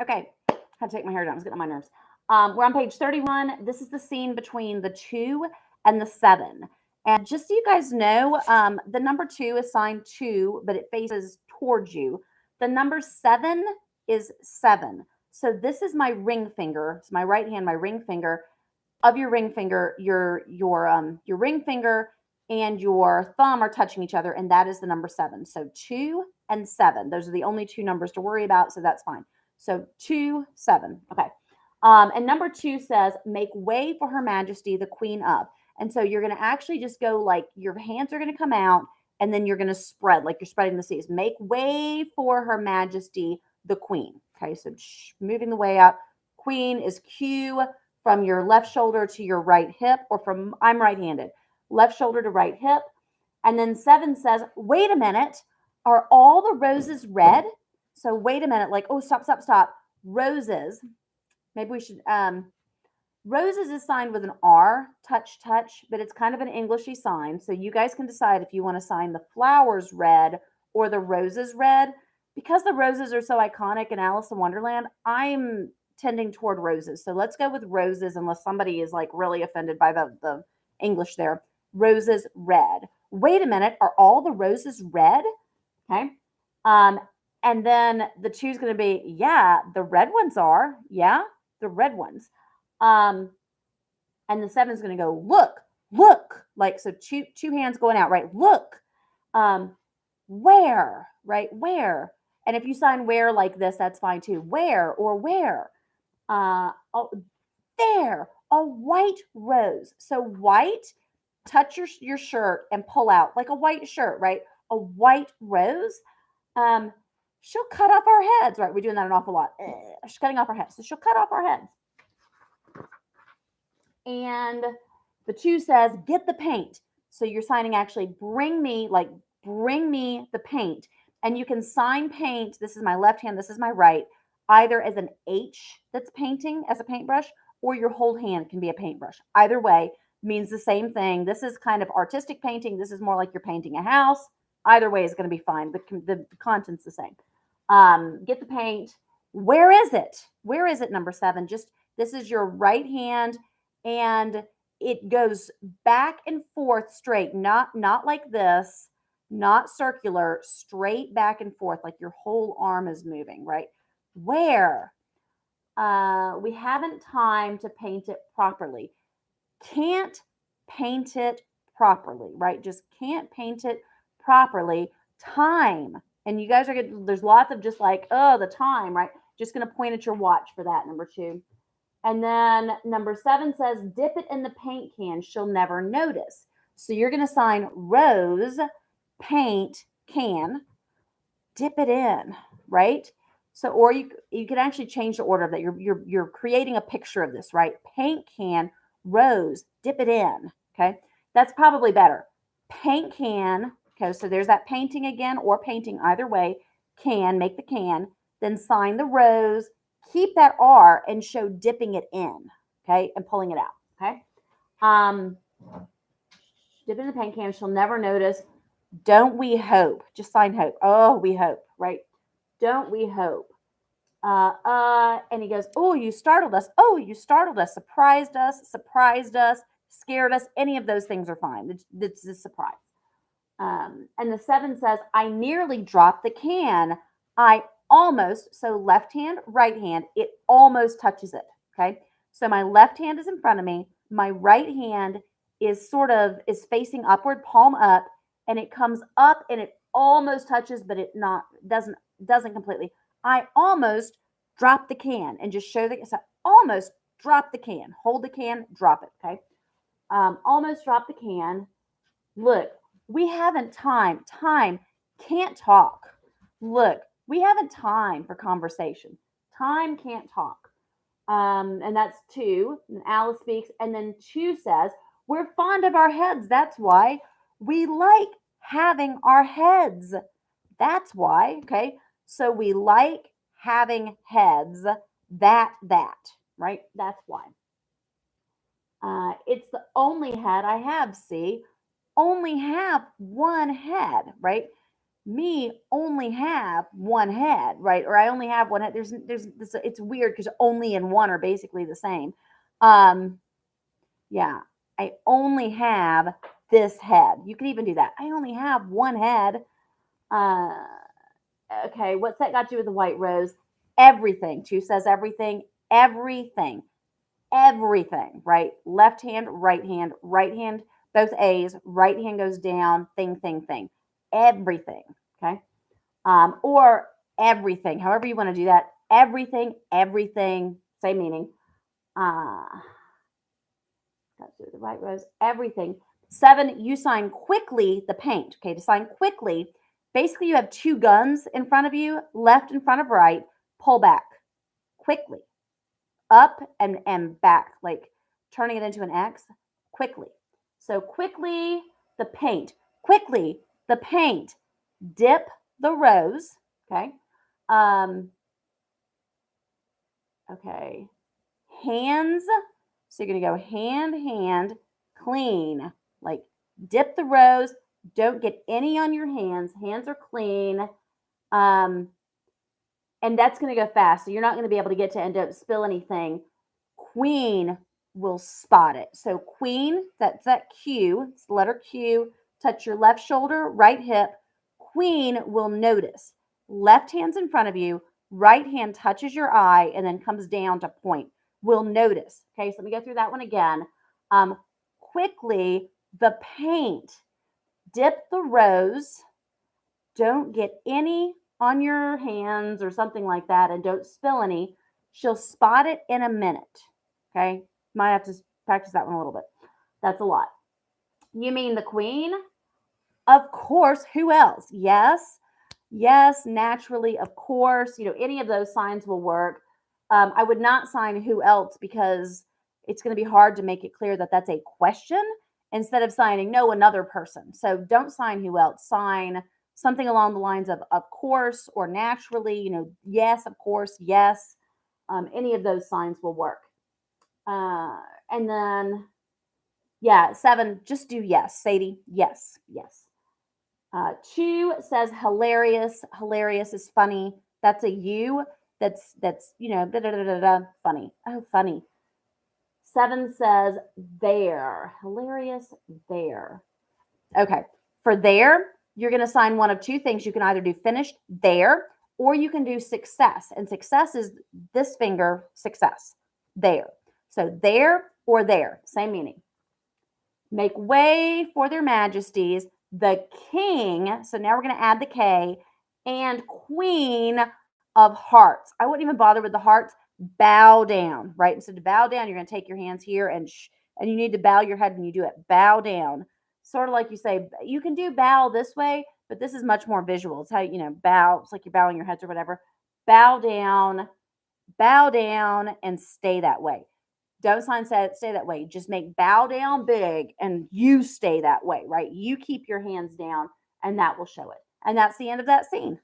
Okay, I had to take my hair down. I was getting on my nerves. We're on page 31. This is the scene between the 2 and the 7. And just so you guys know, the number 2 is signed 2, but it faces towards you. The number 7 is 7. So this is my ring finger. It's my right hand, my ring finger. Of your ring finger, your ring finger and your thumb are touching each other, and that is the number 7. So 2 and 7. Those are the only two numbers to worry about, so that's fine. So 2, 7. Okay. And number 2 says, make way for Her Majesty, the Queen of. And so you're going to actually just go like your hands are going to come out and then you're going to spread like you're spreading the seas. Make way for Her Majesty, the Queen. Okay. So moving the way out. Queen is Q from your left shoulder to your right hip, or from, I'm right handed, left shoulder to right hip. And then 7 says, wait a minute. Are all the roses red? So wait a minute. Like, oh, stop, stop, stop. Roses. Maybe we should, roses is signed with an R, touch, touch, but it's kind of an Englishy sign. So you guys can decide if you want to sign the flowers red or the roses red. Because the roses are so iconic in Alice in Wonderland, I'm tending toward roses. So let's go with roses unless somebody is like really offended by the English there. Roses red. Wait a minute, are all the roses red? Okay. Um, and then the 2 is going to be, yeah, the red ones are. Yeah, the red ones. And the 7 is going to go, look, look, like, so two hands going out, right? Look, where, right? Where? And if you sign where like this, that's fine too. Where or where? Oh, there, a white rose. So white, touch your shirt and pull out like a white shirt, right? A white rose. She'll cut off our heads, right? We're doing that an awful lot. She's cutting off our heads. So she'll cut off our heads. And the 2 says, get the paint. So you're signing actually bring me the paint. And you can sign paint. This is my left hand, this is my right, either as an H that's painting as a paintbrush, or your whole hand can be a paintbrush. Either way means the same thing. This is kind of artistic painting. This is more like you're painting a house. Either way is going to be fine. The content's the same. Get the paint. Where is it? Where is it, number 7? Just, this is your right hand, and it goes back and forth straight, not like this, not circular, straight back and forth, like your whole arm is moving, right? Where? We haven't time to paint it properly. Can't paint it properly, right? Just can't paint it properly. Time. And you guys are going to, there's lots of just like, oh, the time, right? Just going to point at your watch for that, number 2. And then number 7 says, dip it in the paint can. She'll never notice. So you're going to sign rose, paint, can, dip it in, right? So, or you can actually change the order of that. You're creating a picture of this, right? Paint can, rose, dip it in. Okay, that's probably better. Paint can. Okay, so there's that painting again, or painting, either way. Can, make the can, then sign the rose. Keep that R and show dipping it in. Okay, and pulling it out. Okay, dip it in the paint can. She'll never notice. Don't we hope? Just sign hope. Oh, we hope, right? Don't we hope? And he goes, oh, you startled us. Oh, you startled us. Surprised us, scared us. Any of those things are fine. It's a surprise. And the 7 says, I nearly dropped the can. I almost, so left hand, right hand, it almost touches it. Okay. So my left hand is in front of me. My right hand is facing upward, palm up, and it comes up and it almost touches, but it doesn't completely. I almost dropped the can, and just show so almost drop the can. Hold the can, drop it. Okay. Almost drop the can. Look, we haven't time. Time can't talk. Look, we haven't time for conversation. Time can't talk. And that's 2. And Alice speaks. And then 2 says, we're fond of our heads. That's why. We like having our heads. That's why. Okay. So we like having heads. That, right? That's why. It's the only head I have, see? Only have one head, right? me only have one head, right? Or I only have one head. It's weird because only and one are basically the same. Um, yeah, I only have this head. You can even do that. I only have one head. Uh, okay, what's that got to do with the white rose? Everything. Two says everything. Everything. Everything, right? Left hand, right hand, both A's, right hand goes down, thing. Everything, okay? Or everything, however you want to do that. Everything, same meaning. That's the right rose, everything. 7, you sign quickly the paint, okay? To sign quickly, basically you have two guns in front of you, left in front of right, pull back quickly. Up and back, like turning it into an X quickly. So quickly the paint, dip the rose, okay? Okay, hands. So you're gonna go hand, clean, like dip the rose. Don't get any on your hands. Hands are clean. And that's going to go fast. So you're not going to be able to get to and don't spill anything. Queen will spot it. So queen, that's that Q, it's the letter Q. Touch your left shoulder, right hip. Queen will notice. Left hand's in front of you, right hand touches your eye and then comes down to point. Will notice. Okay, so let me go through that one again. Quickly, the paint. Dip the rose. Don't get any on your hands or something like that and don't spill any. She'll spot it in a minute. Okay. Might have to practice that one a little bit. That's a lot. You mean the queen? Of course. Who else? Yes. Yes. Naturally. Of course. Any of those signs will work. I would not sign who else because it's going to be hard to make it clear that that's a question instead of signing no another person. So don't sign who else. Sign something along the lines of course or naturally, yes, of course, yes. Any of those signs will work. And then, yeah, 7, just do yes. Sadie, yes. 2 says hilarious. Hilarious is funny. That's a U. That's funny. Oh, funny. 7 says there. Hilarious, there. Okay. For there, you're going to sign one of two things. You can either do finished there or you can do success. And success is this finger, success, there. So there or there, same meaning. Make way for their majesties, the king. So now we're going to add the K and queen of hearts. I wouldn't even bother with the hearts. Bow down, right? And so to bow down, you're going to take your hands here and you need to bow your head when you do it. Bow down. Sort of like you say, you can do bow this way, but this is much more visual. It's how, bow. It's like you're bowing your heads or whatever. Bow down, and stay that way. Don't stay that way. Just make bow down big and you stay that way, right? You keep your hands down and that will show it. And that's the end of that scene.